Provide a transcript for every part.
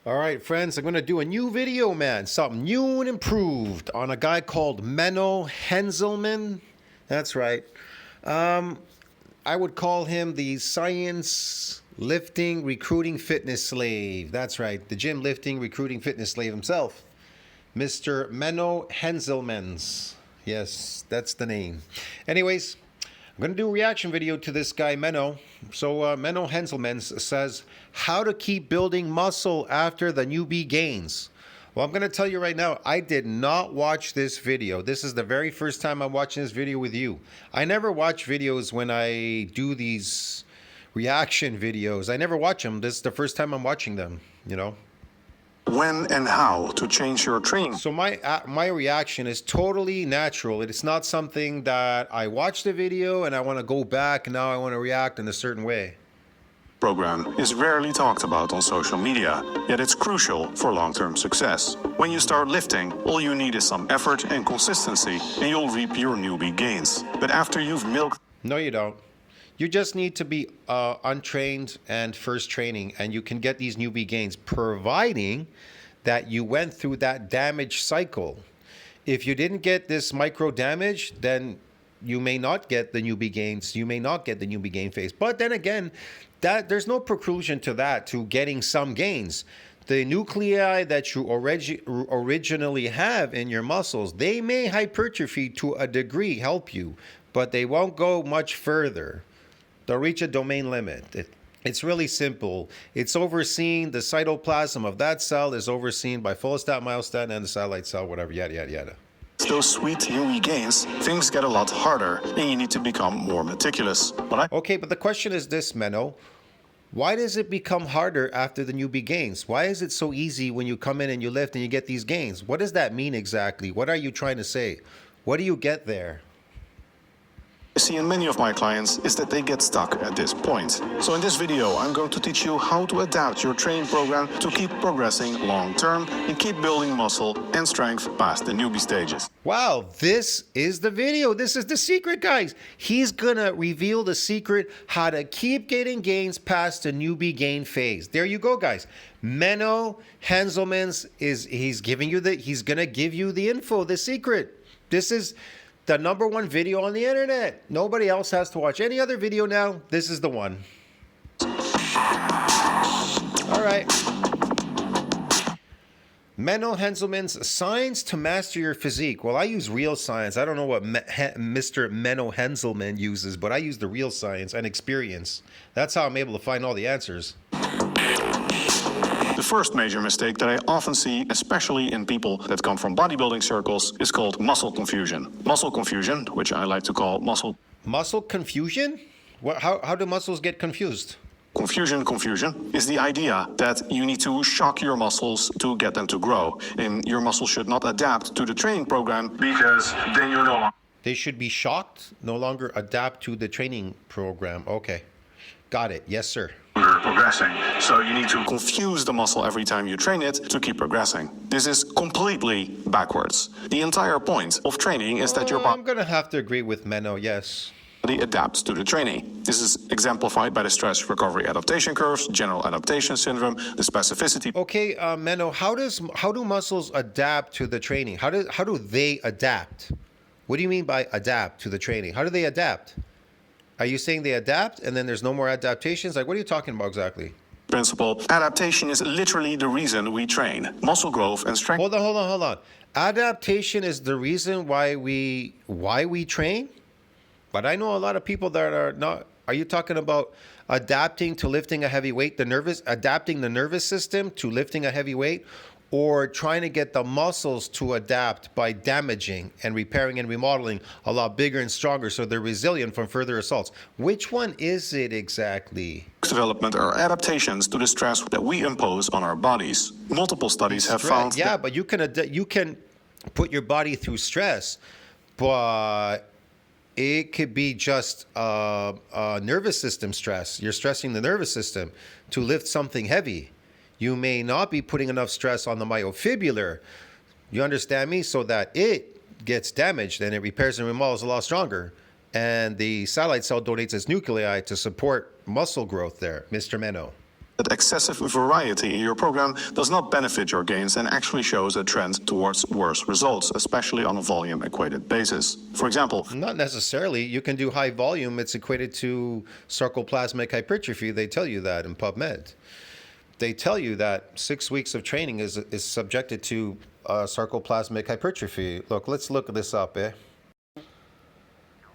All right, friends, I'm going to do a new video, man. Something new and improved on a guy called Menno Henselman. That's right. I would call him the science lifting recruiting fitness slave. That's right. The gym lifting recruiting fitness slave himself. Mr. Menno Henselmans. Yes, that's the name. Anyways, I'm going to do a reaction video to this guy, Menno. So, Menno Henselmans says, how to keep building muscle after the newbie gains. Well, I'm going to tell you right now, I did not watch this video. This is the very first time I'm watching this video with you. I never watch videos when I do these reaction videos. I never watch them. This is the first time I'm watching them, you know. When and how to change your training. So my reaction is totally natural. It's not something that I watched the video and I want to go back and now I want to react in a certain way. Program is rarely talked about on social media, yet it's crucial for long-term success. When you start lifting, all you need is some effort and consistency and you'll reap your newbie gains. But after you've milked... No, you don't. You just need to be untrained and first training, and you can get these newbie gains, providing that you went through that damage cycle. If you didn't get this micro damage, then you may not get the newbie gains. You may not get the newbie gain phase. But then again, there's no preclusion to that, to getting some gains. The nuclei that you originally have in your muscles, they may hypertrophy to a degree, help you, but they won't go much further. They'll reach a domain limit. It's really simple. It's overseen, the cytoplasm of that cell is overseen by follistatin, myostatin, and the satellite cell, whatever, yada, yada, yada. Those sweet newbie gains, things get a lot harder and you need to become more meticulous. Okay, but the question is this, Menno. Why does it become harder after the newbie gains? Why is it so easy when you come in and you lift and you get these gains? What does that mean exactly? What are you trying to say? What do you get there? I see in many of my clients is that they get stuck at this point. So in this video, I'm going to teach you how to adapt your training program to keep progressing long term and keep building muscle and strength past the newbie stages. Wow, this is the video. This is the secret, guys. He's gonna reveal the secret how to keep getting gains past the newbie gain phase. There you go, guys. Menno Henselmans he's gonna give you the info, the secret. This is the #1 video on the internet. Nobody else has to watch any other video now. This is the one. All right. Menno Henselmans, science to master your physique. Well, I use real science. I don't know what Mr. Menno Henselman uses, but I use the real science and experience. That's how I'm able to find all the answers. The first major mistake that I often see, especially in people that come from bodybuilding circles, is called muscle confusion. Muscle confusion, which I like to call muscle... Muscle confusion? How do muscles get confused? Confusion is the idea that you need to shock your muscles to get them to grow. And your muscles should not adapt to the training program because then you're no longer... They should be shocked, no longer adapt to the training program. Okay. Got it. Yes, sir. Progressing. So you need to confuse the muscle every time you train it to keep progressing. This is completely backwards. The entire point of training is that your I'm going to have to agree with Menno, yes. Body adapts to the training. This is exemplified by the stress recovery adaptation curves, general adaptation syndrome, the specificity. Okay, Menno, how do muscles adapt to the training? How do they adapt? What do you mean by adapt to the training? How do they adapt? Are you saying they adapt and then there's no more adaptations? Like, what are you talking about exactly? Principle. Adaptation is literally the reason we train. Muscle growth and strength. Hold on. Adaptation is the reason why we train? But I know a lot of people that are not. Are you talking about adapting to lifting a heavy weight, adapting the nervous system to lifting a heavy weight? Or trying to get the muscles to adapt by damaging and repairing and remodeling a lot bigger and stronger so they're resilient from further assaults? Which one is it exactly? Development are adaptations to the stress that we impose on our bodies. Multiple studies have found that... but you can put your body through stress, but it could be just a nervous system stress. You're stressing the nervous system to lift something heavy. You may not be putting enough stress on the myofibrillar, you understand me, so that it gets damaged and it repairs and remodels a lot stronger. And the satellite cell donates its nuclei to support muscle growth there, Mr. Menno. that excessive variety in your program does not benefit your gains and actually shows a trend towards worse results, especially on a volume equated basis. For example, Not necessarily. You can do high volume. It's equated to sarcoplasmic hypertrophy. They tell you that in PubMed. They tell you that 6 weeks of training is subjected to sarcoplasmic hypertrophy. Look, let's look this up,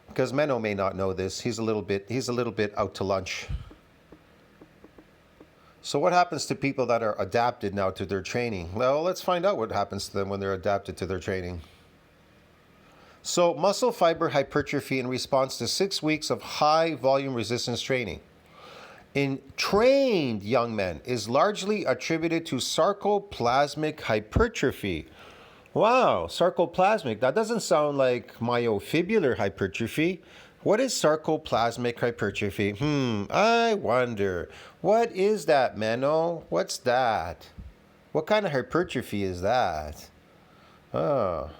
because Menno may not know this. He's a little bit out to lunch. So what happens to people that are adapted now to their training? Well, let's find out what happens to them when they're adapted to their training. So muscle fiber hypertrophy in response to 6 weeks of high volume resistance training in trained young men is largely attributed to sarcoplasmic hypertrophy. Wow, sarcoplasmic. That doesn't sound like myofibular hypertrophy. What is sarcoplasmic hypertrophy? I wonder. What is that, Menno? What's that? What kind of hypertrophy is that? Oh.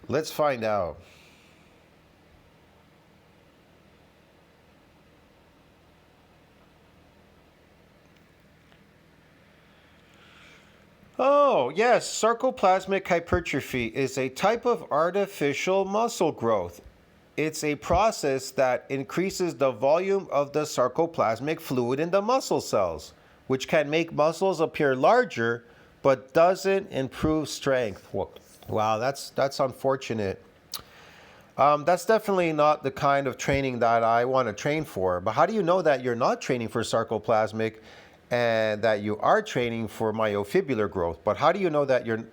Let's find out. Oh, yes, sarcoplasmic hypertrophy is a type of artificial muscle growth. It's a process that increases the volume of the sarcoplasmic fluid in the muscle cells, which can make muscles appear larger but doesn't improve strength. Wow, that's unfortunate. That's definitely not the kind of training that I want to train for. But how do you know that you're not training for sarcoplasmic and that you are training for myofibular growth? But how do you know that you're...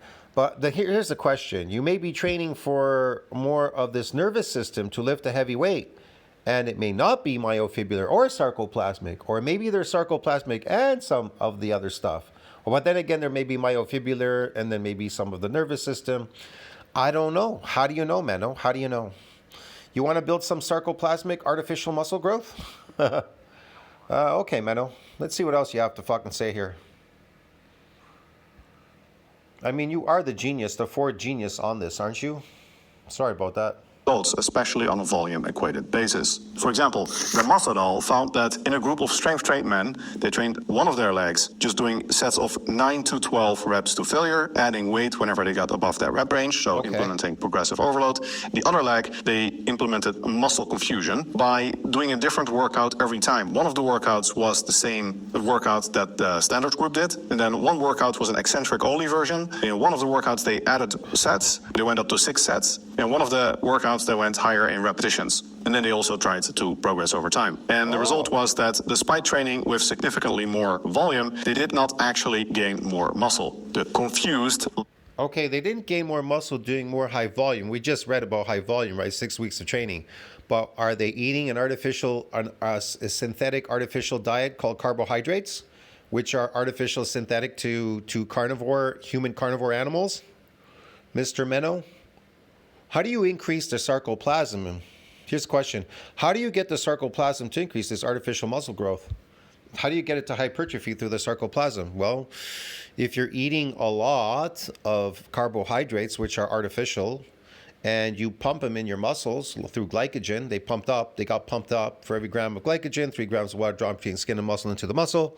here's the question. You may be training for more of this nervous system to lift a heavy weight, and it may not be myofibular or sarcoplasmic, or maybe there's sarcoplasmic and some of the other stuff. But then again, there may be myofibular and then maybe some of the nervous system. I don't know. How do you know, Menno? How do you know? You want to build some sarcoplasmic artificial muscle growth? Okay, Menno. Let's see what else you have to fucking say here. I mean, you are the genius, the fourth genius on this, aren't you? Sorry about that. Results, especially on a volume equated basis. For example, Ramat et al. Found that in a group of strength trained men, they trained one of their legs just doing sets of 9 to 12 reps to failure, adding weight whenever they got above that rep range, so implementing progressive overload. The other leg, they implemented muscle confusion by doing a different workout every time. One of the workouts was the same workout that the standard group did, and then one workout was an eccentric only version. In one of the workouts, they added sets, they went up to 6 sets, and one of the workouts they went higher in repetitions. And then they also tried to progress over time. And the result was that despite training with significantly more volume, they did not actually gain more muscle. The confused... Okay, they didn't gain more muscle doing more high volume. We just read about high volume, right? 6 weeks of training. But are they eating a synthetic artificial diet called carbohydrates, which are artificial synthetic to human carnivore animals? Mr. Menno? How do you increase the sarcoplasm? Here's the question. How do you get the sarcoplasm to increase this artificial muscle growth? How do you get it to hypertrophy through the sarcoplasm? Well, if you're eating a lot of carbohydrates, which are artificial, and you pump them in your muscles through glycogen, they got pumped up for every gram of glycogen, 3 grams of water dropped between skin and muscle into the muscle,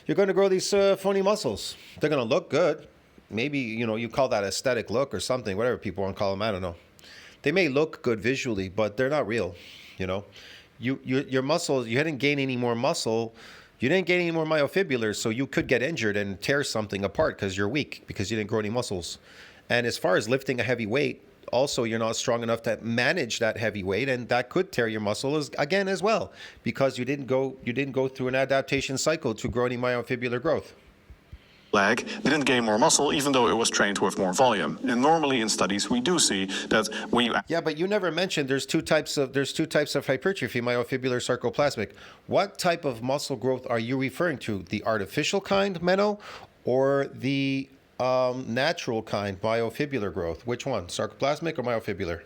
you're going to grow these phony muscles. They're going to look good. Maybe, you call that aesthetic look or something, whatever people want to call them, I don't know. They may look good visually, but they're not real, Your muscles, you didn't gain any more muscle, you didn't gain any more myofibulars, so you could get injured and tear something apart because you're weak, because you didn't grow any muscles. And as far as lifting a heavy weight, also you're not strong enough to manage that heavy weight, and that could tear your muscles again as well, because you didn't go through an adaptation cycle to grow any myofibular growth. Leg didn't gain more muscle even though it was trained with more volume. And normally in studies we do see that when you... Yeah, but you never mentioned there's two types of hypertrophy, myofibular, sarcoplasmic. What type of muscle growth are you referring to? The artificial kind, Menno, or the natural kind, myofibular growth? Which one, sarcoplasmic or myofibular?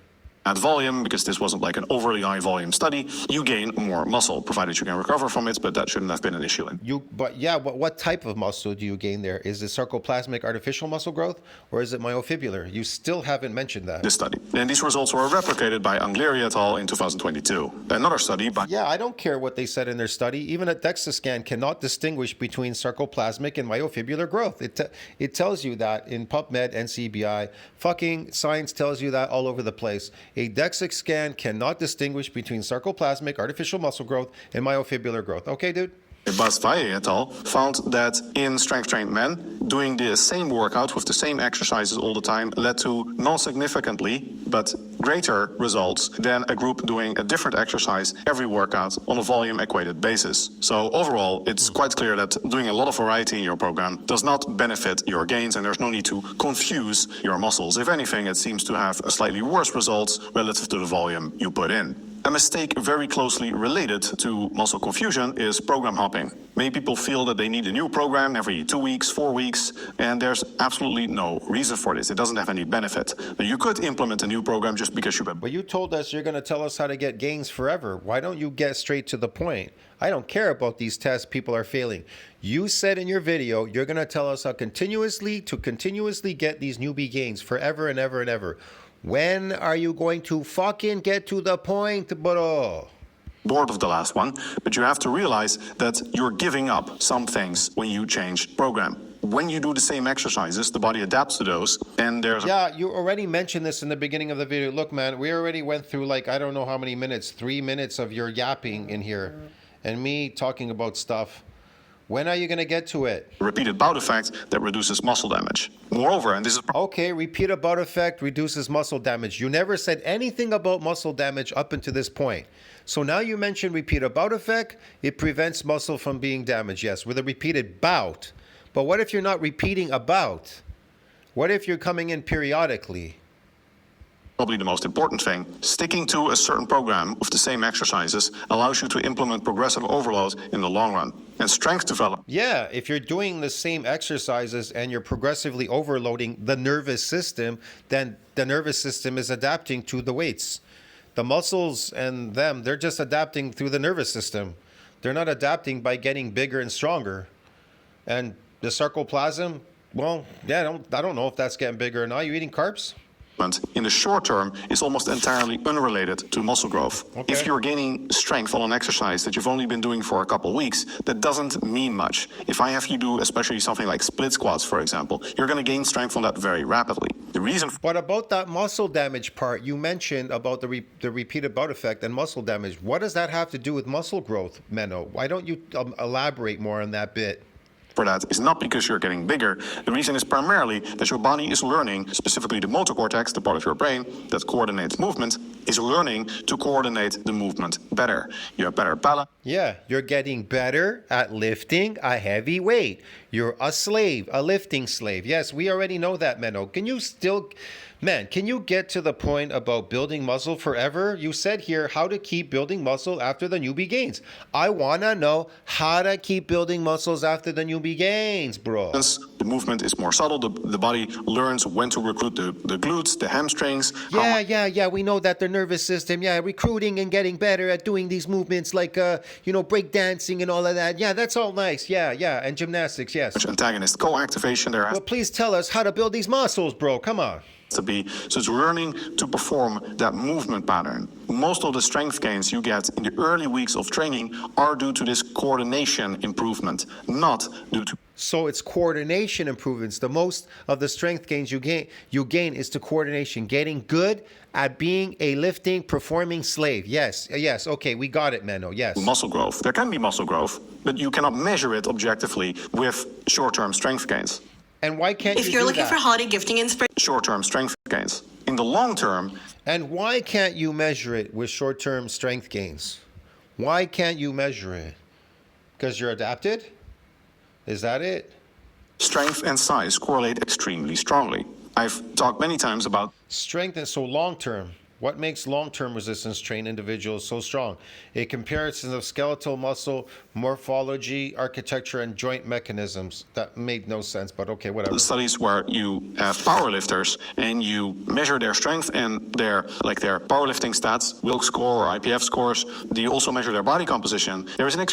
at volume, because this wasn't like an overly high volume study, you gain more muscle, provided you can recover from it, but that shouldn't have been an issue. But what type of muscle do you gain there? Is it sarcoplasmic artificial muscle growth, or is it myofibrillar? You still haven't mentioned that. This study. And these results were replicated by Angleri et al. In 2022. Another study by... Yeah, I don't care what they said in their study. Even a DEXA scan cannot distinguish between sarcoplasmic and myofibrillar growth. It tells you that in PubMed and CBI. Fucking science tells you that all over the place. A DEXA scan cannot distinguish between sarcoplasmic artificial muscle growth and myofibrillar growth. Okay, dude? Basvaye et al. Found that in strength-trained men, doing the same workout with the same exercises all the time led to non-significantly, but greater results than a group doing a different exercise every workout on a volume-equated basis. So overall, it's quite clear that doing a lot of variety in your program does not benefit your gains, and there's no need to confuse your muscles. If anything, it seems to have a slightly worse results relative to the volume you put in. A mistake very closely related to muscle confusion is program hopping. Many people feel that they need a new program every 2 weeks, 4 weeks, and there's absolutely no reason for this. It doesn't have any benefit. Now, you could implement a new program just because you... But you told us you're going to tell us how to get gains forever. Why don't you get straight to the point? I don't care about these tests people are failing. You said in your video you're going to tell us how continuously get these newbie gains forever and ever and ever. When are you going to fucking get to the point, bro? Bored of the last one, but you have to realize that you're giving up some things when you change program. When you do the same exercises, the body adapts to those, and there's... Yeah, you already mentioned this in the beginning of the video. Look, man, we already went through, like, I don't know how many minutes, 3 minutes of your yapping in here, and me talking about stuff. When are you going to get to it? Repeated bout effect that reduces muscle damage. Moreover, and this is... Okay, repeated bout effect reduces muscle damage. You never said anything about muscle damage up until this point. So now you mentioned repeated bout effect. It prevents muscle from being damaged, yes, with a repeated bout. But what if you're not repeating a bout? What if you're coming in periodically? Probably the most important thing, sticking to a certain program with the same exercises allows you to implement progressive overload in the long run. And strength development. Yeah, if you're doing the same exercises and you're progressively overloading the nervous system, then the nervous system is adapting to the weights. The muscles and them, they're just adapting through the nervous system. They're not adapting by getting bigger and stronger. And the sarcoplasm, well, yeah, I don't know if that's getting bigger or not. You eating carbs? In the short term is almost entirely unrelated to muscle growth. Okay. If you're gaining strength on an exercise that you've only been doing for a couple of weeks, that doesn't mean much. If I have you do especially something like split squats, for example, you're going to gain strength on that very rapidly. The reason... What about that muscle damage part you mentioned about the repeated bout effect and muscle damage? What does that have to do with muscle growth, Menno? Why don't you elaborate more on that bit? For that is not because you're getting bigger. The reason is primarily that your body is learning, specifically the motor cortex, the part of your brain that coordinates movement, is learning to coordinate the movement better. You have better balance. Yeah, you're getting better at lifting a heavy weight. You're a slave, a lifting slave. Yes, we already know that, Menno. Can you get to the point about building muscle forever? You said here how to keep building muscle after the newbie gains. I want to know how to keep building muscles after the newbie gains, bro. The movement is more subtle. The body learns when to recruit the glutes, the hamstrings. Yeah. We know that the nervous system, recruiting and getting better at doing these movements like, break dancing and all of that. Yeah, that's all nice. Yeah. And gymnastics, yes. Antagonist co-activation there. But please tell us how to build these muscles, bro. Come on. So it's learning to perform that movement pattern. Most of the strength gains you get in the early weeks of training are due to this coordination improvement, not due to... So it's coordination improvements. The most of the strength gains you gain is to coordination, getting good at being a lifting, performing slave. Yes. Okay, we got it, Menno. Yes. Muscle growth. There can be muscle growth, but you cannot measure it objectively with short-term strength gains. And why can't you do that? If you're looking for holiday gifting inspiration... Short-term strength gains. In the long term... And why can't you measure it with short-term strength gains? Why can't you measure it? Because you're adapted? Is that it? Strength and size correlate extremely strongly. I've talked many times about... Strength and so long-term. What makes long-term resistance trained individuals so strong? A comparison of skeletal muscle morphology, architecture, and joint mechanisms. That made no sense, but okay, whatever. Studies where you have powerlifters and you measure their strength and their powerlifting stats, Wilks score or IPF scores. Do you also measure their body composition? There is an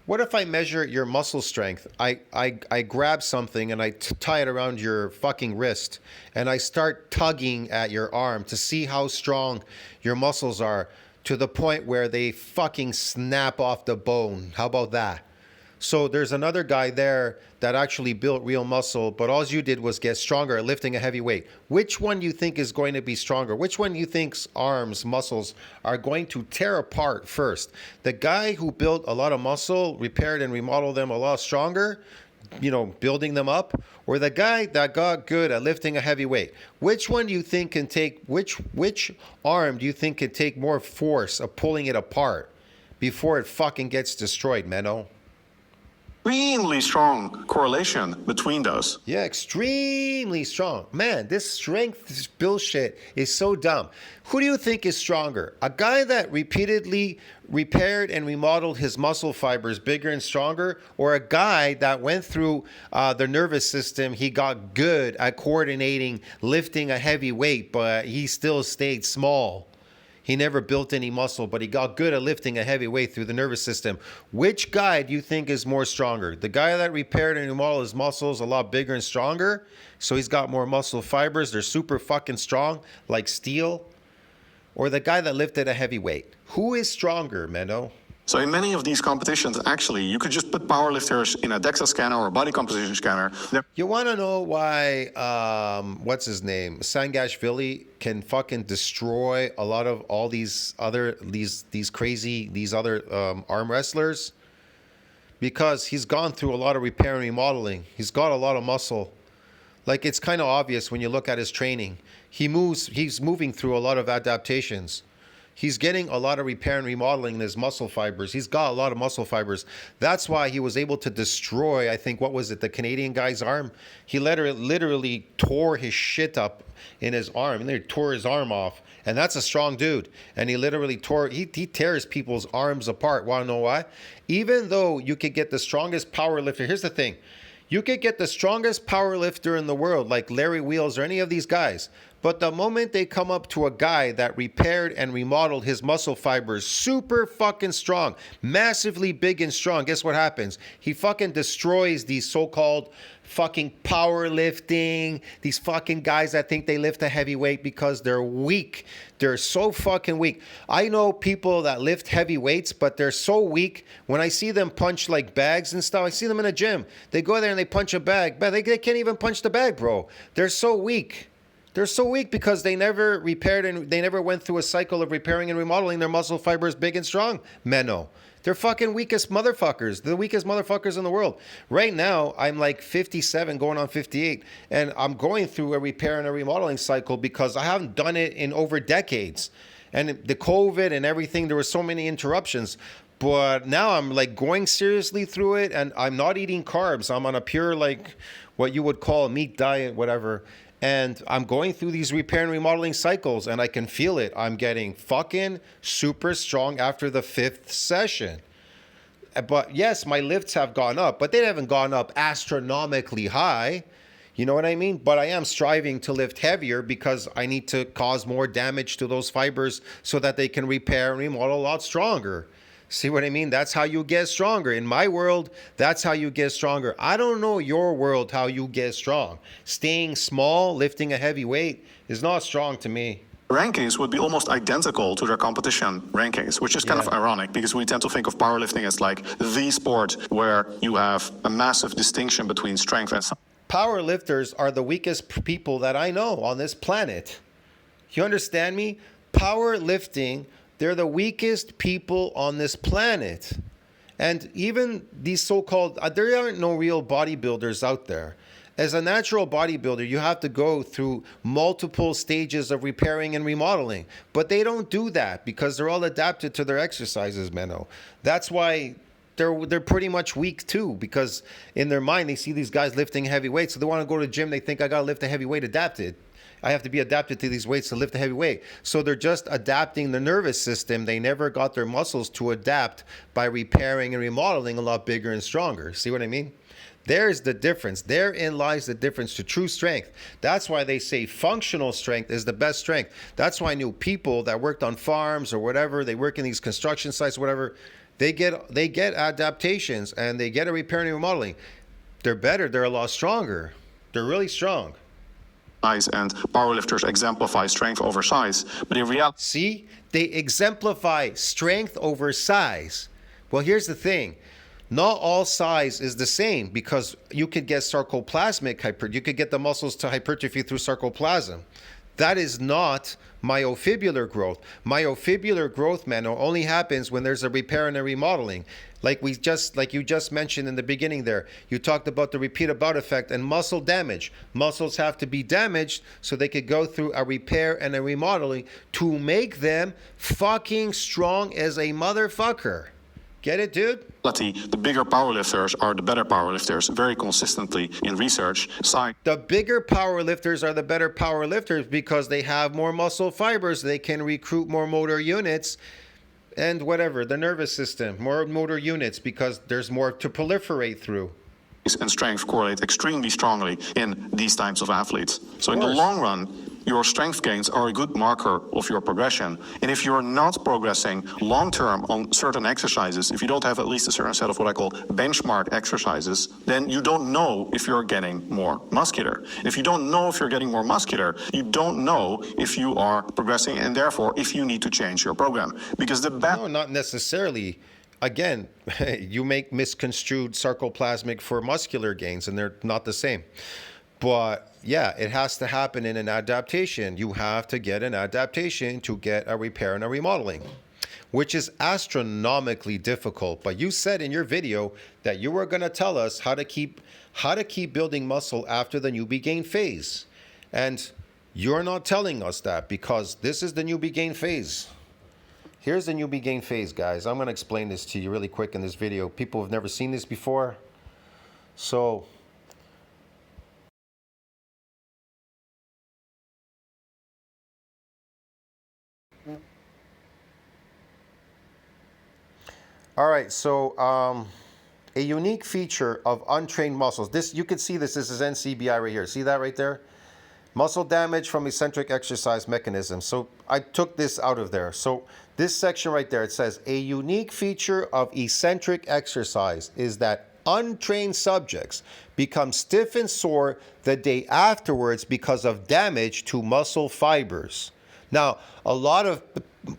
What if I measure your muscle strength? I grab something and I tie it around your fucking wrist and I start tugging at your arm to see how strong your muscles are to the point where they fucking snap off the bone. How about that? So there's another guy there that actually built real muscle, but all you did was get stronger at lifting a heavy weight. Which one do you think is going to be stronger? Which one do you think's arms, muscles are going to tear apart first? The guy who built a lot of muscle, repaired and remodeled them a lot stronger, building them up, or the guy that got good at lifting a heavy weight? Which one do you think can take, which arm do you think can take more force of pulling it apart before it fucking gets destroyed, Menno? extremely strong correlation between those. Yeah, extremely strong. Man, this strength bullshit is so dumb. Who do you think is stronger? A guy that repeatedly repaired and remodeled his muscle fibers bigger and stronger, or a guy that went through the nervous system, he got good at coordinating, lifting a heavy weight, but he still stayed small? He never built any muscle, but he got good at lifting a heavy weight through the nervous system. Which guy do you think is more stronger? The guy that repaired and remodeled his muscles a lot bigger and stronger, so he's got more muscle fibers, they're super fucking strong, like steel? Or the guy that lifted a heavy weight? Who is stronger, Menno? So in many of these competitions, actually, you could just put powerlifters in a DEXA scanner or a body composition scanner. You want to know why, what's his name? Sangashvili can fucking destroy a lot of all these other arm wrestlers? Because he's gone through a lot of repair and remodeling. He's got a lot of muscle. Like, it's kind of obvious when you look at his training. He's moving through a lot of adaptations. He's getting a lot of repair and remodeling in his muscle fibers. He's got a lot of muscle fibers. That's why he was able to destroy, I think, what was it, the Canadian guy's arm? He literally tore his shit up in his arm. And they tore his arm off. And that's a strong dude. And he literally he tears people's arms apart. Want to know why? Even though you could get the strongest power lifter. Here's the thing. You could get the strongest power lifter in the world, like Larry Wheels or any of these guys. But the moment they come up to a guy that repaired and remodeled his muscle fibers, super fucking strong, massively big and strong, guess what happens? He fucking destroys these so-called fucking powerlifting, these fucking guys that think they lift a heavy weight because they're weak. They're so fucking weak. I know people that lift heavy weights, but they're so weak. When I see them punch like bags and stuff, I see them in a gym. They go there and they punch a bag, but they can't even punch the bag, bro. They're so weak. They're so weak because they never repaired and they never went through a cycle of repairing and remodeling their muscle fibers big and strong. Menno. They're fucking weakest motherfuckers. They're the weakest motherfuckers in the world. Right now, I'm like 57 going on 58, and I'm going through a repair and a remodeling cycle because I haven't done it in over decades. And the COVID and everything, there were so many interruptions. But now I'm like going seriously through it, and I'm not eating carbs. I'm on a pure, like, what you would call a meat diet, whatever. And I'm going through these repair and remodeling cycles, and I can feel it. I'm getting fucking super strong after the 5th session. But yes, my lifts have gone up, but they haven't gone up astronomically high. You know what I mean? But I am striving to lift heavier because I need to cause more damage to those fibers so that they can repair and remodel a lot stronger. See what I mean? That's how you get stronger. In my world, that's how you get stronger. I don't know your world how you get strong. Staying small, lifting a heavy weight is not strong to me. Rankings would be almost identical to their competition rankings, which is kind of ironic because we tend to think of powerlifting as like the sport where you have a massive distinction between strength and... Powerlifters are the weakest people that I know on this planet. You understand me? Powerlifting, they're the weakest people on this planet. And even these so-called, there aren't no real bodybuilders out there. As a natural bodybuilder, you have to go through multiple stages of repairing and remodeling. But they don't do that because they're all adapted to their exercises, Menno. That's why they're pretty much weak too, because in their mind, they see these guys lifting heavy weights. So they want to go to the gym. They think, I got to lift a heavy weight adapted. I have to be adapted to these weights to lift a heavy weight. So they're just adapting the nervous system. They never got their muscles to adapt by repairing and remodeling a lot bigger and stronger. See what I mean? There's the difference. Therein lies the difference to true strength. That's why they say functional strength is the best strength. That's why I knew people that worked on farms or whatever, they work in these construction sites, whatever, they get adaptations and they get a repair and remodeling. They're better. They're a lot stronger. They're really strong. Size, and powerlifters exemplify strength over size, but in reality, See, they exemplify strength over size. Well, here's the thing. Not all size is the same, because you could get sarcoplasmic you could get the muscles to hypertrophy through sarcoplasm. That is not myofibrillar growth. Myofibrillar growth, Menno, only happens when there's a repair and a remodeling. Like you just mentioned in the beginning there, you talked about the repeat about effect and muscle damage. Muscles have to be damaged so they could go through a repair and a remodeling to make them fucking strong as a motherfucker. Get it, dude? the bigger powerlifters are the better powerlifters, very consistently in research. The bigger powerlifters are the better powerlifters because they have more muscle fibers. They can recruit more motor units and whatever, the nervous system, more motor units because there's more to proliferate through. And strength correlate extremely strongly in these types of athletes. So in the long run, your strength gains are a good marker of your progression. And if you're not progressing long-term on certain exercises, if you don't have at least a certain set of what I call benchmark exercises, then you don't know if you're getting more muscular. If you don't know if you're getting more muscular, you don't know if you are progressing and therefore if you need to change your program. Because No, not necessarily. Again, you make misconstrued sarcoplasmic for muscular gains, and they're not the same. But yeah, it has to happen in an adaptation. You have to get an adaptation to get a repair and a remodeling, which is astronomically difficult. But you said in your video that you were going to tell us how to keep building muscle after the newbie gain phase. And you're not telling us that because this is the newbie gain phase. Here's the newbie gain phase, guys. I'm going to explain this to you really quick in this video. People have never seen this before. So all right, so a unique feature of untrained muscles. This, you can see this is NCBI right here. See that right there? Muscle damage from eccentric exercise mechanism. So I took this out of there. So this section right there, it says a unique feature of eccentric exercise is that untrained subjects become stiff and sore the day afterwards because of damage to muscle fibers. Now, a lot of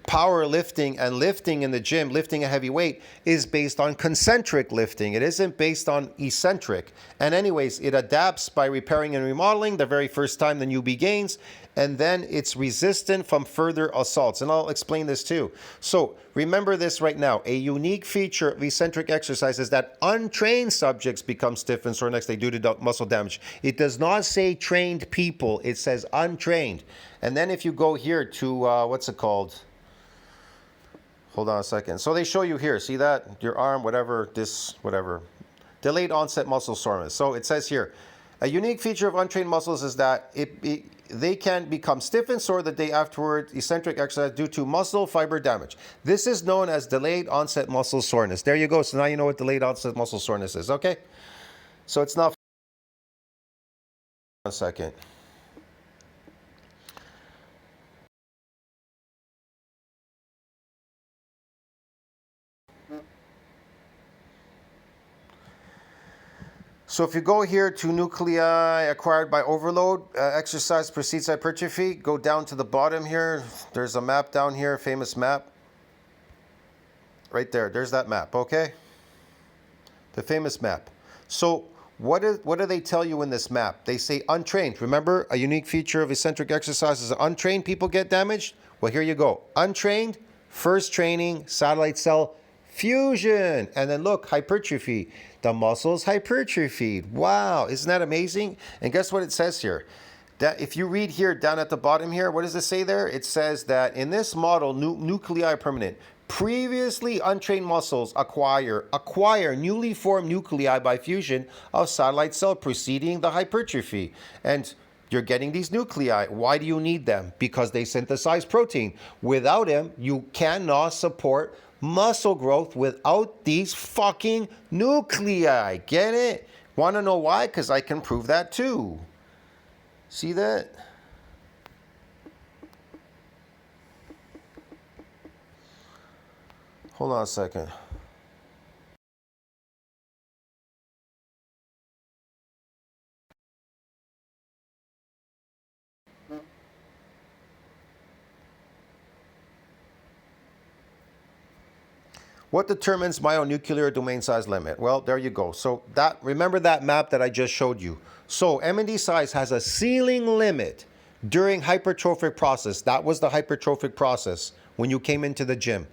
powerlifting and lifting in the gym, lifting a heavy weight, is based on concentric lifting. It isn't based on eccentric. And anyways, it adapts by repairing and remodeling the very first time the newbie gains, and then it's resistant from further assaults. And I'll explain this too. So remember this right now. A unique feature of eccentric exercise is that untrained subjects become stiff and sore next day due to muscle damage. It does not say trained people. It says untrained. And then if you go here to, what's it called? Hold on a second. So they show you here, see that? Your arm, whatever, this, whatever. Delayed onset muscle soreness. So it says here, a unique feature of untrained muscles is that they can become stiff and sore the day afterward, eccentric exercise due to muscle fiber damage. This is known as delayed onset muscle soreness. There you go. So now you know what delayed onset muscle soreness is, okay? So it's not... 1 second. So if you go here to nuclei acquired by overload, exercise precedes hypertrophy, go down to the bottom here. There's a map down here, famous map. Right there, there's that map, okay? The famous map. So what do they tell you in this map? They say untrained. Remember, a unique feature of eccentric exercise is untrained people get damaged? Well, here you go. Untrained, first training, satellite cell fusion. And then look, hypertrophy. The muscles hypertrophied. Wow, isn't that amazing? And guess what it says here? That if you read here down at the bottom here, what does it say there? It says that in this model, nuclei are permanent. Previously untrained muscles acquire newly formed nuclei by fusion of satellite cell preceding the hypertrophy. And You're getting these nuclei. Why do you need them? Because they synthesize protein. Without them, you cannot support muscle growth without these fucking nuclei. Get it? Want to know why? Because I can prove that too. See that? Hold on a second. What determines myonuclear domain size limit? Well, there you go. So that, remember that map that I just showed you. So M&D size has a ceiling limit during hypertrophic process. That was the hypertrophic process when you came into the gym.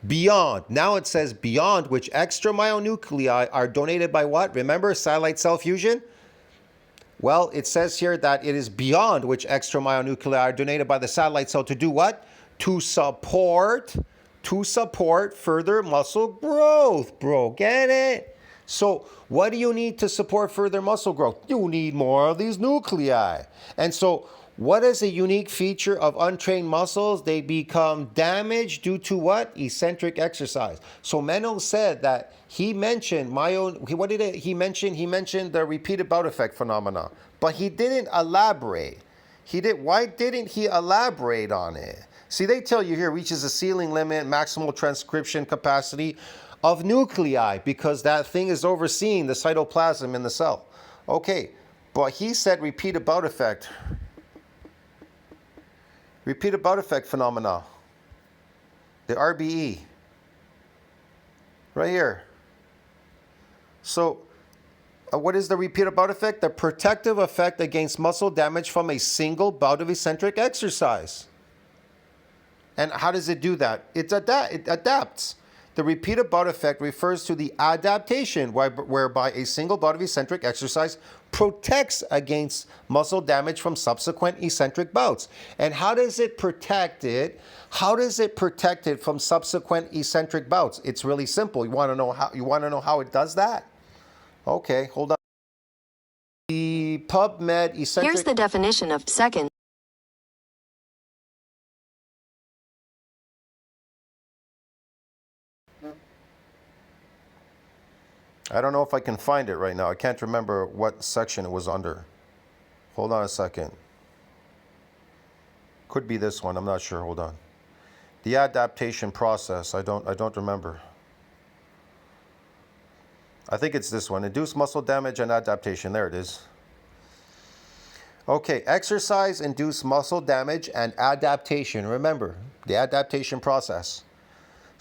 Beyond, now it says beyond which extra myonuclei are donated by what? Remember satellite cell fusion? Well, it says here that it is beyond which extra myonuclei are donated by the satellite cell to do what? To support further muscle growth, bro. Get it? So what do you need to support further muscle growth? You need more of these nuclei. And so what is a unique feature of untrained muscles? They become damaged due to what? Eccentric exercise. So Menno said that he mentioned he mentioned the repeated bout effect phenomena, but he didn't elaborate. Why didn't he elaborate on it? See, they tell you here reaches a ceiling limit, maximal transcription capacity of nuclei, because that thing is overseeing the cytoplasm in the cell. Okay, but he said repeated bout effect. Repeated bout effect phenomena. The RBE. Right here. So, what is the repeated bout effect? The protective effect against muscle damage from a single bout of eccentric exercise. And how does it do that? It adapts. The repeated bout effect refers to the adaptation whereby a single bout of eccentric exercise protects against muscle damage from subsequent eccentric bouts. And how does it protect it? How does it protect it from subsequent eccentric bouts? It's really simple. You want to know how? You want to know how it does that? Okay, hold on. The PubMed eccentric. Here's the definition of second. I don't know if I can find it right now. I can't remember what section it was under. Hold on a second. Could be this one. I'm not sure. Hold on. The adaptation process. I don't remember. I think it's this one. Induced muscle damage and adaptation. There it is. Okay, exercise-induced muscle damage and adaptation. Remember, the adaptation process.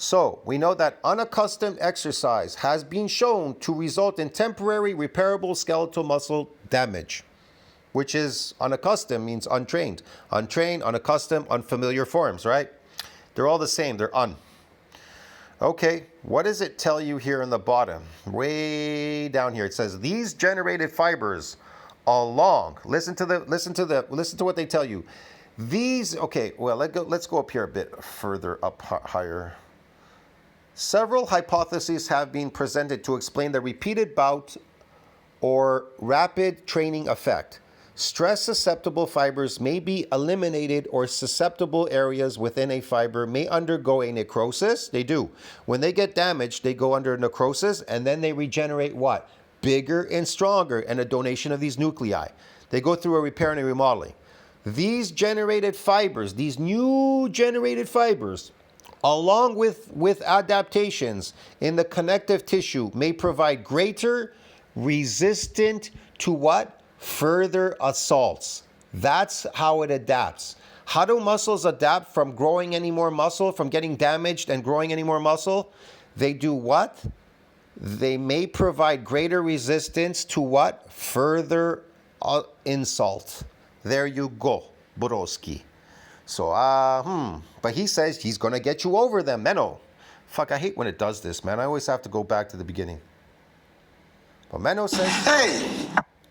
So, we know that unaccustomed exercise has been shown to result in temporary repairable skeletal muscle damage, which is unaccustomed means untrained. Untrained, unaccustomed, unfamiliar forms, right? They're all the same, they're un. Okay, what does it tell you here in the bottom? Way down here, it says these generated fibers along, listen to what they tell you. These, okay, well, let's go up here a bit further up higher. Several hypotheses have been presented to explain the repeated bout or rapid training effect. Stress-susceptible fibers may be eliminated, or susceptible areas within a fiber may undergo a necrosis. They do. When they get damaged, they go under necrosis, and then they regenerate what? Bigger and stronger, and a donation of these nuclei. They go through a repair and a remodeling. These generated fibers, these new generated fibers, along with adaptations in the connective tissue, may provide greater resistance to what? Further assaults. That's how it adapts. How do muscles adapt from growing any more muscle, from getting damaged and growing any more muscle? They do what? They may provide greater resistance to what? Further insult. There you go, Borowski. So, but he says he's going to get you over them, Menno. Fuck, I hate when it does this, man. I always have to go back to the beginning. But Menno says... Hey!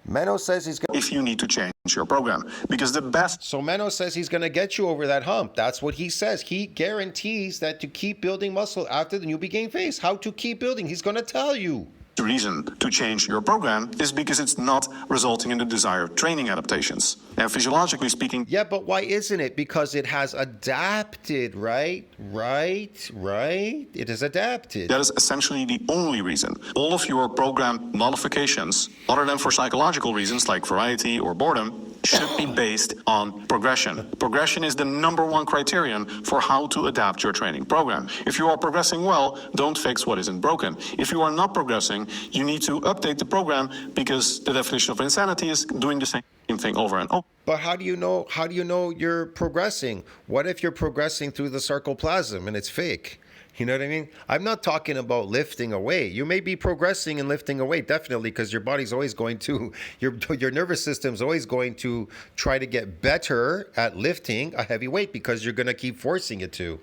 Menno says he's going... If you need to change your program, because the best... So Menno says he's going to get you over that hump. That's what he says. He guarantees that to keep building muscle after the newbie game phase. How to keep building. He's going to tell you. reason to change your program is because it's not resulting in the desired training adaptations. And physiologically speaking, Yeah, but why isn't it? Because it has adapted, right? Right? It is adapted. that is essentially the only reason. All of your program modifications, other than for psychological reasons like variety or boredom, should be based on progression. Progression is the number one criterion for how to adapt your training program. If you are progressing well, don't fix what isn't broken. If you are not progressing, you need to update the program, because the definition of insanity is doing the same thing over and over. But how do you know you're progressing? What if you're progressing through the sarcoplasm and it's fake? You know what I mean? I'm not talking about lifting a weight. You may be progressing and lifting a weight, definitely, because your body's always going to, your nervous system's always going to try to get better at lifting a heavy weight, because you're going to keep forcing it to.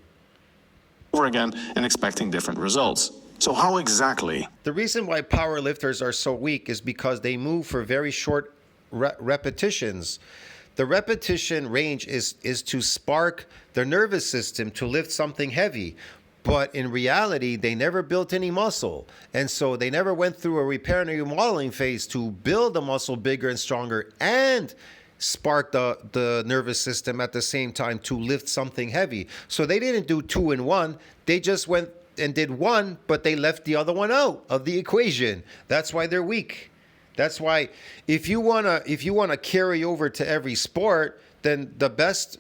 Over again and expecting different results. So how exactly? The reason why power lifters are so weak is because they move for very short repetitions. The repetition range is to spark their nervous system to lift something heavy. But in reality, they never built any muscle. And so they never went through a repair and remodeling phase to build the muscle bigger and stronger and spark the nervous system at the same time to lift something heavy. So they didn't do 2 in 1. They just went and did one, but they left the other one out of the equation. That's why they're weak. That's why if you wanna carry over to every sport, then the best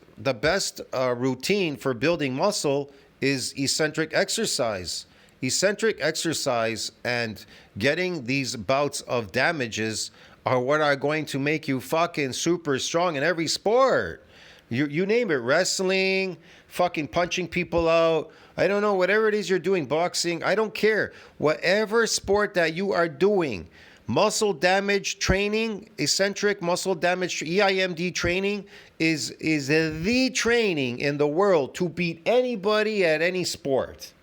routine for building muscle is eccentric exercise. Eccentric exercise and getting these bouts of damages are what are going to make you fucking super strong in every sport. You name it, wrestling, fucking punching people out. I don't know, whatever it is you're doing, boxing, I don't care. Whatever sport that you are doing, muscle damage training, eccentric muscle damage, EIMD training is the training in the world to beat anybody at any sport.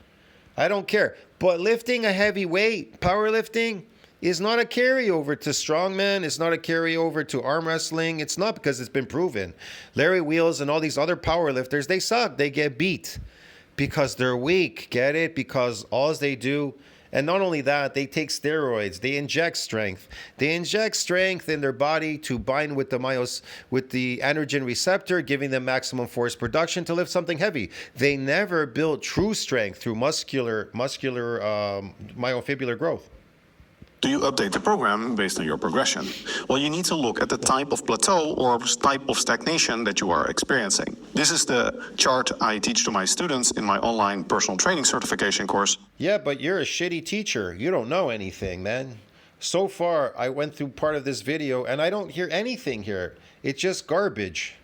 I don't care. But lifting a heavy weight, powerlifting, is not a carryover to strongman. It's not a carryover to arm wrestling. It's not, because it's been proven. Larry Wheels and all these other powerlifters, they suck. They get beat because they're weak. Get it? Because all they do. And not only that, they take steroids. They inject strength. They inject strength in their body to bind with the androgen receptor, giving them maximum force production to lift something heavy. They never build true strength through muscular myofibrillar growth. Do you update the program based on your progression? Well, you need to look at the type of plateau or type of stagnation that you are experiencing. This is the chart I teach to my students in my online personal training certification course. Yeah, but you're a shitty teacher. You don't know anything, man. So far, I went through part of this video and I don't hear anything here. It's just garbage.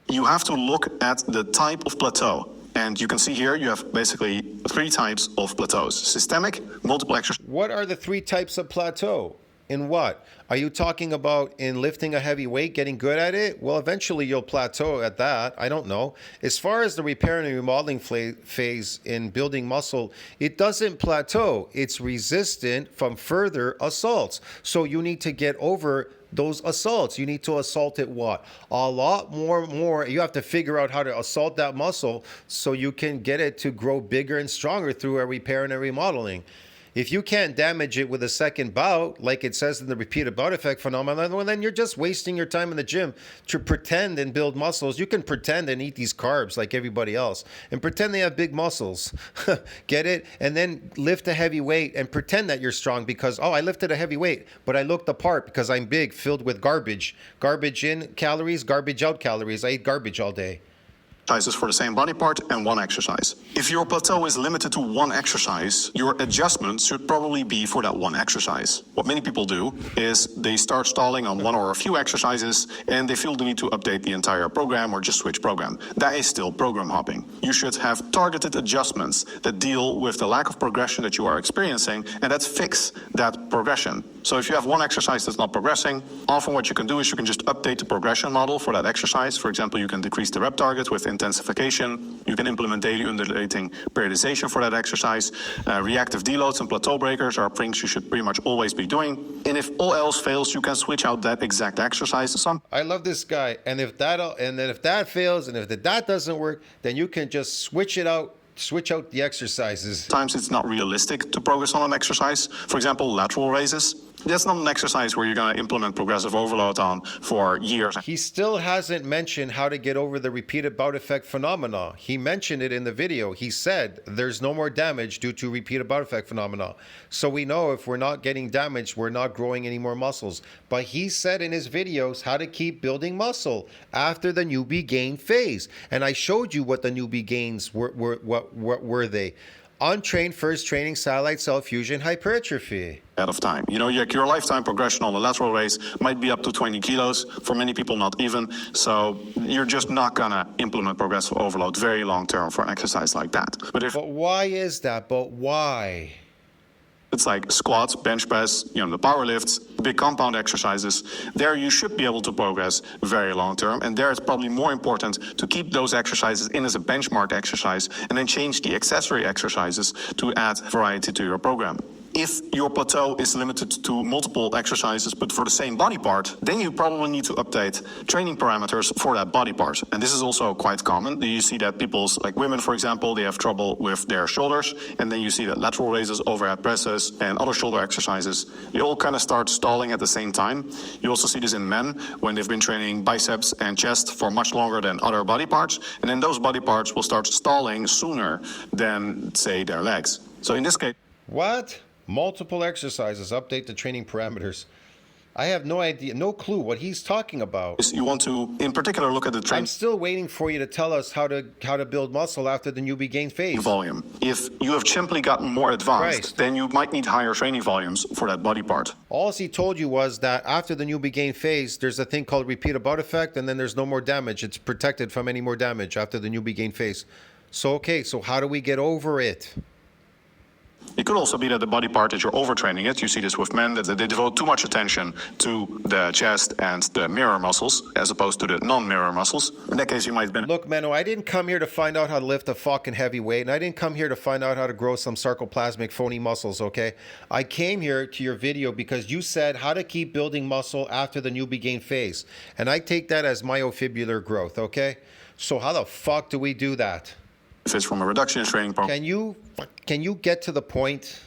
You have to look at the type of plateau. And you can see here you have basically 3 types of plateaus: systemic, multiple exercise. What are the 3 types of plateau? In what? Are you talking about in lifting a heavy weight, getting good at it? Well, eventually you'll plateau at that. I don't know. As far as the repair and remodeling phase in building muscle, it doesn't plateau. It's resistant from further assaults. So you need to get over those assaults. You need to assault it what? A lot more. You have to figure out how to assault that muscle so you can get it to grow bigger and stronger through a repair and a remodeling. If you can't damage it with a second bout, like it says in the repeated bout effect phenomenon, well, then you're just wasting your time in the gym to pretend and build muscles. You can pretend and eat these carbs like everybody else and pretend they have big muscles. Get it? And then lift a heavy weight and pretend that you're strong because, oh, I lifted a heavy weight, but I looked the part because I'm big, filled with garbage. Garbage in calories, garbage out calories. I ate garbage all day. Exercises for the same body part and 1 exercise. If your plateau is limited to 1 exercise, your adjustment should probably be for that 1 exercise. What many people do is they start stalling on 1 or a few exercises and they feel the need to update the entire program or just switch program. That is still program hopping. You should have targeted adjustments that deal with the lack of progression that you are experiencing and that fix that progression. So if you have 1 exercise that's not progressing, often what you can do is you can just update the progression model for that exercise. For example, you can decrease the rep target with intensification. You can implement daily undulating periodization for that exercise. Reactive deloads and plateau breakers are things you should pretty much always be doing. And if all else fails, you can switch out that exact exercise to some. I love this guy. And if that fails and if that doesn't work, then you can just switch it out switch out the exercises. Sometimes it's not realistic to progress on an exercise. For example, lateral raises. That's not an exercise where you're going to implement progressive overload on for years. He still hasn't mentioned how to get over the repeated bout effect phenomena. He mentioned it in the video. He said there's no more damage due to repeated bout effect phenomena. So we know if we're not getting damaged, we're not growing any more muscles. But he said in his videos how to keep building muscle after the newbie gain phase. And I showed you what the newbie gains were. What were they? Untrained first training satellite cell fusion hypertrophy. Out of time. You know, your lifetime progression on a lateral raise might be up to 20 kilos. For many people, not even. So you're just not going to implement progressive overload very long term for an exercise like that. But why is that? But why? It's like squats, bench press, the power lifts, big compound exercises. There you should be able to progress very long term. And there it's probably more important to keep those exercises in as a benchmark exercise and then change the accessory exercises to add variety to your program. If your plateau is limited to multiple exercises but for the same body part, then you probably need to update training parameters for that body part. And this is also quite common. You see that like women, for example, they have trouble with their shoulders, and then you see that lateral raises, overhead presses, and other shoulder exercises, they all kind of start stalling at the same time. You also see this in men when they've been training biceps and chest for much longer than other body parts, and then those body parts will start stalling sooner than, say, their legs. So in this case... What? Multiple exercises, update the training parameters. I have no idea, no clue what he's talking about. You want to, in particular, look at the training. I'm still waiting for you to tell us how to build muscle after the newbie gain phase. Volume. If you have simply gotten more advanced, then you might need higher training volumes for that body part. All he told you was that after the newbie gain phase, there's a thing called repeated bout effect, and then there's no more damage. It's protected from any more damage after the newbie gain phase. So how do we get over it? It could also be that the body part that you're overtraining it. You see this with men, that they devote too much attention to the chest and the mirror muscles as opposed to the non-mirror muscles. In that case, you might have been... Look, Menno, I didn't come here to find out how to lift a fucking heavy weight, and I didn't come here to find out how to grow some sarcoplasmic phony muscles, okay? I came here to your video because you said how to keep building muscle after the newbie gain phase, and I take that as myofibrillar growth, okay? So how the fuck do we do that? It's from a reduction in training program. Can you get to the point?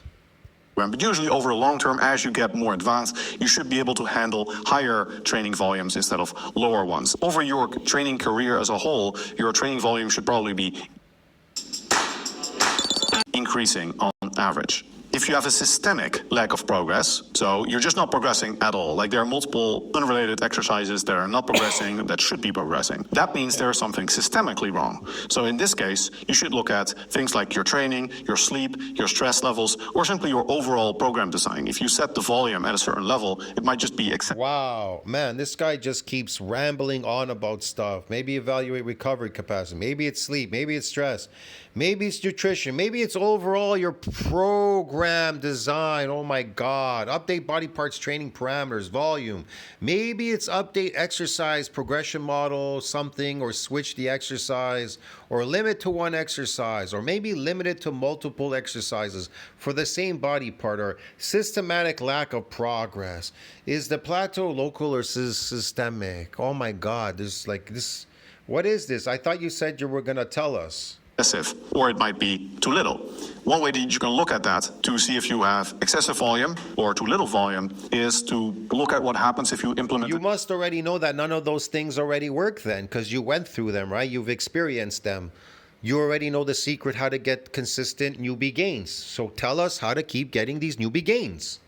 But usually over a long term, as you get more advanced, you should be able to handle higher training volumes instead of lower ones. Over your training career as a whole, your training volume should probably be increasing on average. If you have a systemic lack of progress, so you're just not progressing at all, like there are multiple unrelated exercises that are not progressing that should be progressing, that means there is something systemically wrong. So in this case, you should look at things like your training, your sleep, your stress levels, or simply your overall program design. If you set the volume at a certain level, it might just be... Wow, man, this guy just keeps rambling on about stuff. Maybe evaluate recovery capacity. Maybe it's sleep. Maybe it's stress. Maybe it's nutrition. Maybe it's overall your program design. Oh my God. Update body parts, training parameters, volume. Maybe it's update exercise progression model, something, or switch the exercise, or limit to one exercise, or maybe limit it to multiple exercises for the same body part, or systematic lack of progress. Is the plateau local or systemic? Oh my God. There's like this. What is this? I thought you said you were going to tell us. Excessive, or it might be too little. One way that you can look at that to see if you have excessive volume or too little volume is to look at what happens if you implement... You must already know that none of those things already work then, because you went through them, right? You've experienced them. You already know the secret how to get consistent newbie gains. So tell us how to keep getting these newbie gains.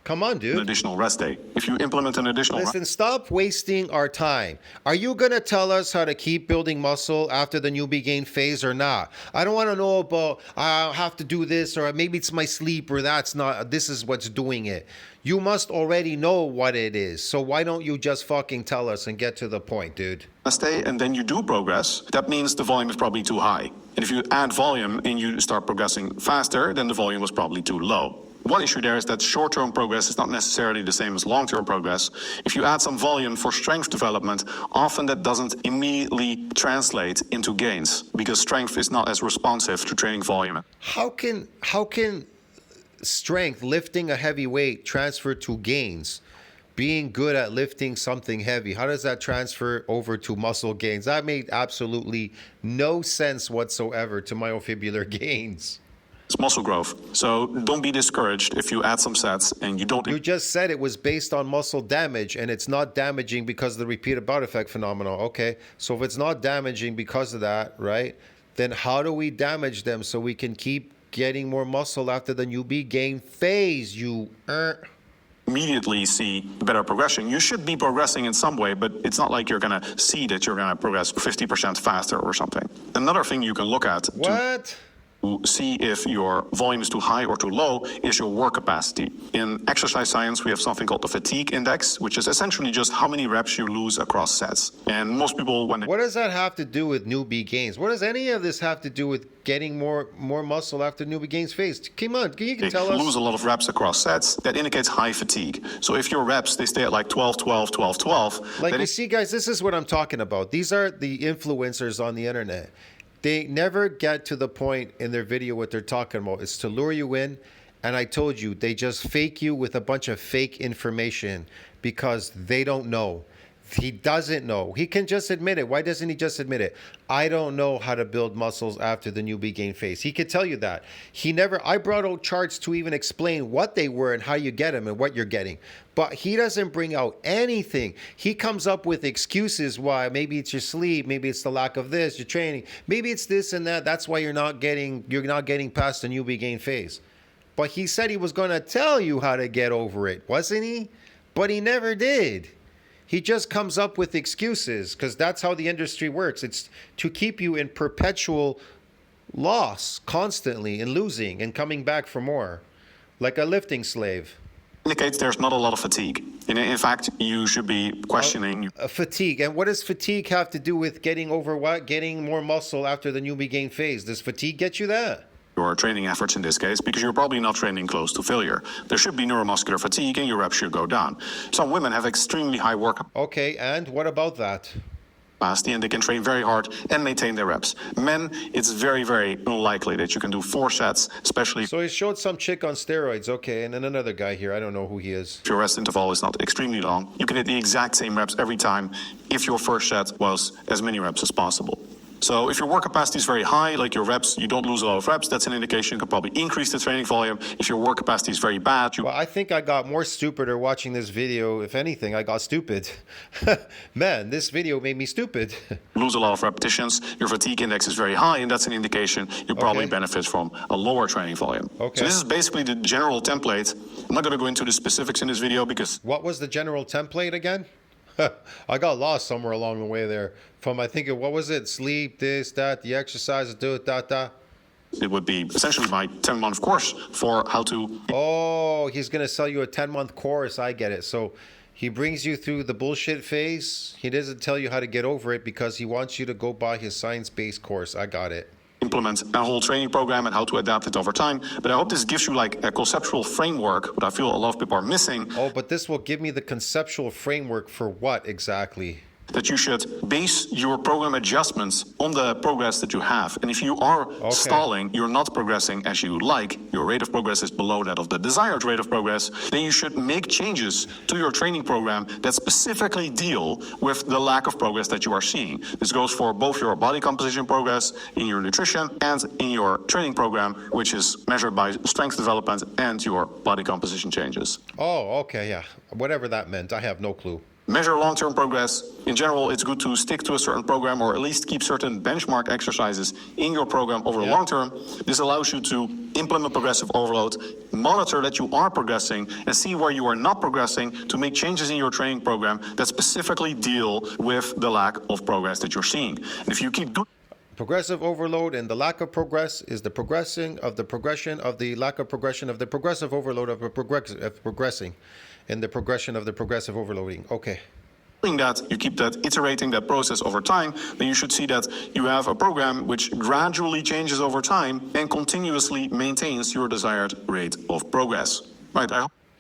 Come on, dude. An additional rest day. If you implement an additional... Listen, stop wasting our time. Are you going to tell us how to keep building muscle after the newbie gain phase or not? I don't want to know about, I have to do this, or maybe it's my sleep, or that's not, this is what's doing it. You must already know what it is. So why don't you just fucking tell us and get to the point, dude? Rest day, and then you do progress. That means the volume is probably too high. And if you add volume and you start progressing faster, then the volume was probably too low. One issue there is that short-term progress is not necessarily the same as long-term progress. If you add some volume for strength development, often that doesn't immediately translate into gains because strength is not as responsive to training volume. How can strength, lifting a heavy weight, transfer to gains? being good at lifting something heavy, how does that transfer over to muscle gains? That made absolutely no sense whatsoever to myofibrillar gains. It's muscle growth. So don't be discouraged if you add some sets and you don't. You just said it was based on muscle damage, and it's not damaging because of the repeated bout effect phenomenon. Okay, so if it's not damaging because of that, right, then how do we damage them so we can keep getting more muscle after the newbie gain phase? Immediately see better progression. You should be progressing in some way, but it's not like you're going to see that you're going to progress 50% faster or something. Another thing you can look at What? to see if your volume is too high or too low is your work capacity. In exercise science, we have something called the fatigue index, which is essentially just how many reps you lose across sets. And most people, when they... What does that have to do with newbie gains? What does any of this have to do with getting more muscle after newbie gains phase? Come on, you can tell us. lose a lot of reps across sets, that indicates high fatigue. So if your reps, they stay at like 12, 12, 12, 12. Like, you see, guys, this is what I'm talking about. These are the influencers on the internet. They never get to the point in their video what they're talking about. It's to lure you in. And I told you, they just fake you with a bunch of fake information because they don't know. He doesn't know. He can just admit it. Why doesn't he just admit it? I don't know how to build muscles after the newbie gain phase. He could tell you that. I brought out charts to even explain what they were and how you get them and what you're getting. But he doesn't bring out anything. He comes up with excuses why. Maybe it's your sleep. Maybe it's the lack of this, your training. Maybe it's this and that. That's why you're not getting past the newbie gain phase. But he said he was going to tell you how to get over it, wasn't he? But he never did. He just comes up with excuses because that's how the industry works. It's to keep you in perpetual loss constantly and losing and coming back for more, like a lifting slave. Indicates there's not a lot of fatigue. In fact, you should be questioning. Fatigue. And what does fatigue have to do with getting over what? Getting more muscle after the newbie gain phase. Does fatigue get you that? Your training efforts in this case, because you're probably not training close to failure. There should be neuromuscular fatigue and your reps should go down. Some women have extremely high work Okay, and what about that? capacity and they can train very hard and maintain their reps. Men, it's very, very unlikely that you can do 4 sets, especially So he showed some chick on steroids, okay, and then another guy here. I don't know who he is. if your rest interval is not extremely long. You can hit the exact same reps every time if your first set was as many reps as possible. So if your work capacity is very high, like your reps, you don't lose a lot of reps, that's an indication you could probably increase the training volume. If your work capacity is very bad, you Well, I think I got more stupider watching this video. If anything, I got stupid. Man, this video made me stupid. lose a lot of repetitions, your fatigue index is very high, and that's an indication you probably Okay. benefit from a lower training volume. Okay. So this is basically the general template. I'm not going to go into the specifics in this video because What was the general template again? I got lost somewhere along the way there. From, I think, what was it? Sleep, this, that, the exercise, do it, that. it would be essentially my 10-month course for how to Oh, he's going to sell you a 10-month course. I get it. So he brings you through the bullshit phase. He doesn't tell you how to get over it because he wants you to go buy his science-based course. I got it. implement a whole training program and how to adapt it over time. But I hope this gives you like a conceptual framework, what I feel a lot of people are missing. Oh, but this will give me the conceptual framework for what exactly? That you should base your program adjustments on the progress that you have. And if you are stalling, you're not progressing as you like, your rate of progress is below that of the desired rate of progress, then you should make changes to your training program that specifically deal with the lack of progress that you are seeing. This goes for both your body composition progress in your nutrition and in your training program, which is measured by strength development and your body composition changes. Oh, okay, yeah. Whatever that meant. I have no clue. Measure long-term progress. In general, it's good to stick to a certain program or at least keep certain benchmark exercises in your program over the long term. This allows you to implement progressive overload, monitor that you are progressing, and see where you are not progressing to make changes in your training program that specifically deal with the lack of progress that you're seeing. And if you keep doing Progressive overload and the lack of progress is the progressing of the progression of the lack of progression of the progressive overload of progressing and the progression of the progressive overloading. Okay. doing that, you keep that iterating that process over time, then you should see that you have a program which gradually changes over time and continuously maintains your desired rate of progress. Right,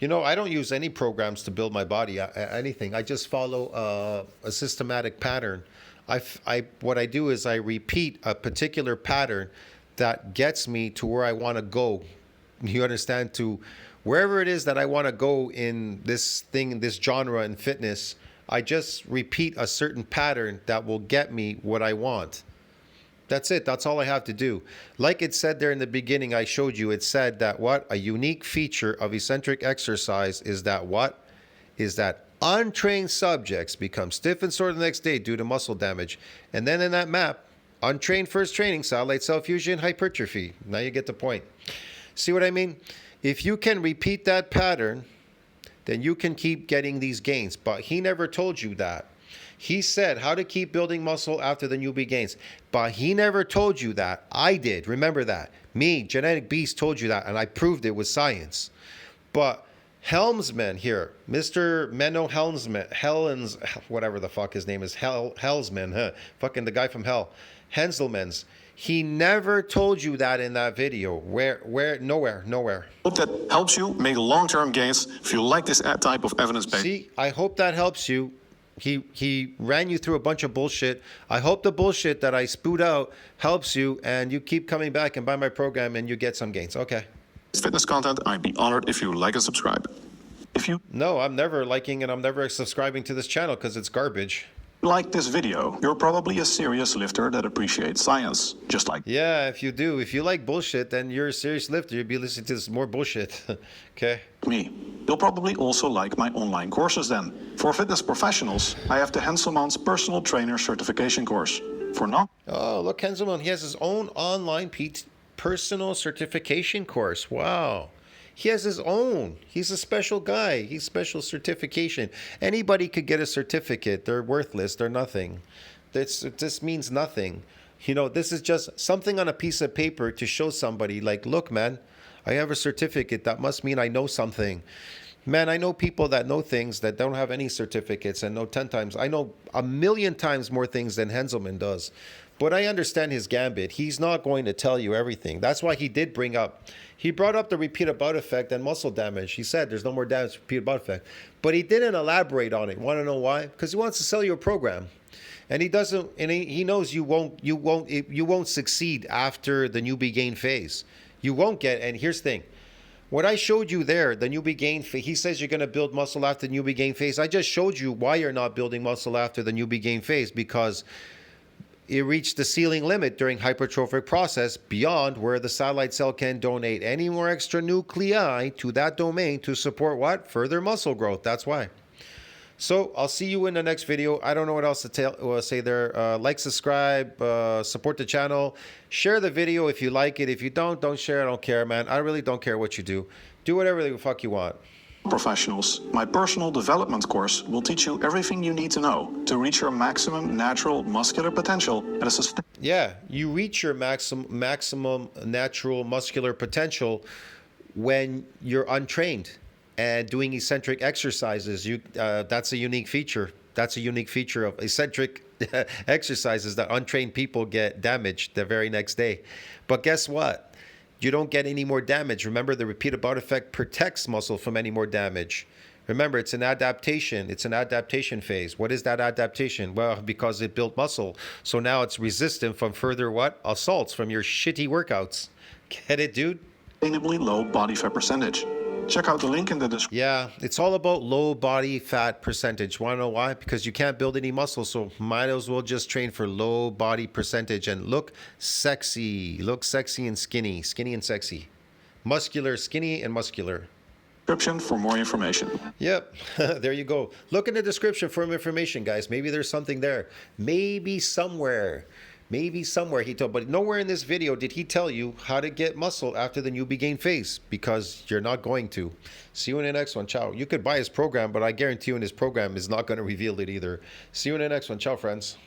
You know, I don't use any programs to build my body, anything. I just follow a systematic pattern. What I do is I repeat a particular pattern that gets me to where I want to go. You understand? To Wherever it is that I want to go in this thing, in this genre in fitness, I just repeat a certain pattern that will get me what I want. That's it. That's all I have to do. Like it said there in the beginning, I showed you, it said that what? A unique feature of eccentric exercise is that what? Is that untrained subjects become stiff and sore the next day due to muscle damage. And then in that map, untrained first training, satellite cell fusion, hypertrophy. Now you get the point. See what I mean? If you can repeat that pattern, then you can keep getting these gains. But he never told you that. He said how to keep building muscle after the newbie gains. But he never told you that. I did. Remember that. Me, Genetic Beast, told you that. And I proved it with science. But Helmsman here, Mr. Menno whatever the fuck his name is, Hellsman, fucking the guy from Hell, Henselmans. He never told you that in that video. Where? Nowhere. Hope that helps you make long-term gains. If you like this type of evidence-based... See, I hope that helps you. He ran you through a bunch of bullshit. I hope the bullshit that I spewed out helps you and you keep coming back and buy my program and you get some gains. Okay. fitness content, I'd be honored if you like and subscribe. If you No, I'm never liking and I'm never subscribing to this channel because it's garbage. like this video, you're probably a serious lifter that appreciates science, just like Yeah, if you do. If you like bullshit, then you're a serious lifter. You'd be listening to this more bullshit. Okay? me. You'll probably also like my online courses then. For fitness professionals, I have the Henselmans Personal Trainer Certification course. For non Oh, look, Henselman. He has his own online personal certification course. Wow. He has his own. He's a special guy. He's special certification. Anybody could get a certificate. They're worthless. They're nothing. This means nothing. You know, this is just something on a piece of paper to show somebody like, look, man, I have a certificate. That must mean I know something. Man, I know people that know things that don't have any certificates and know 10 times. I know a million times more things than Henselman does. But I understand his gambit. He's not going to tell you everything. That's why he brought up the repeated bout effect and muscle damage. He said there's no more damage to repeated bout effect. But he didn't elaborate on it. Want to know why? Because he wants to sell you a program. And he doesn't, and he knows you won't succeed after the newbie gain phase. You won't get, and here's the thing. What I showed you there, the newbie gain phase, he says you're going to build muscle after the newbie gain phase. I just showed you why you're not building muscle after the newbie gain phase, because it reached the ceiling limit during hypertrophic process beyond where the satellite cell can donate any more extra nuclei to that domain to support what? Further muscle growth. That's why. So I'll see you in the next video. I don't know what else to say there. Like, subscribe, support the channel. Share the video if you like it. If you don't share. I don't care, man. I really don't care what you do. Do whatever the fuck you want. professionals, my personal development course will teach you everything you need to know to reach your maximum natural muscular potential at a sustainable. Yeah, you reach your maximum natural muscular potential when you're untrained and doing eccentric exercises. That's a unique feature. That's a unique feature of eccentric exercises, that untrained people get damaged the very next day. But guess what? You don't get any more damage. Remember, the repeated bout effect protects muscle from any more damage. Remember, it's an adaptation. It's an adaptation phase. What is that adaptation? Well, because it built muscle. So now it's resistant from further what? Assaults from your shitty workouts. Get it, dude? Sustainably low body fat percentage. Check out the link in the description. Yeah, it's all about low body fat percentage. Want to know why? Because you can't build any muscle, so might as well just train for low body percentage and look sexy. Look sexy and skinny. Skinny and sexy. Muscular, skinny, and muscular. For more information. Yep, there you go. Look in the description for more information, guys. Maybe there's something there. Maybe somewhere he told, but nowhere in this video did he tell you how to get muscle after the newbie gain phase, because you're not going to. See you in the next one. Ciao. You could buy his program, but I guarantee you in his program is not going to reveal it either. See you in the next one. Ciao, friends.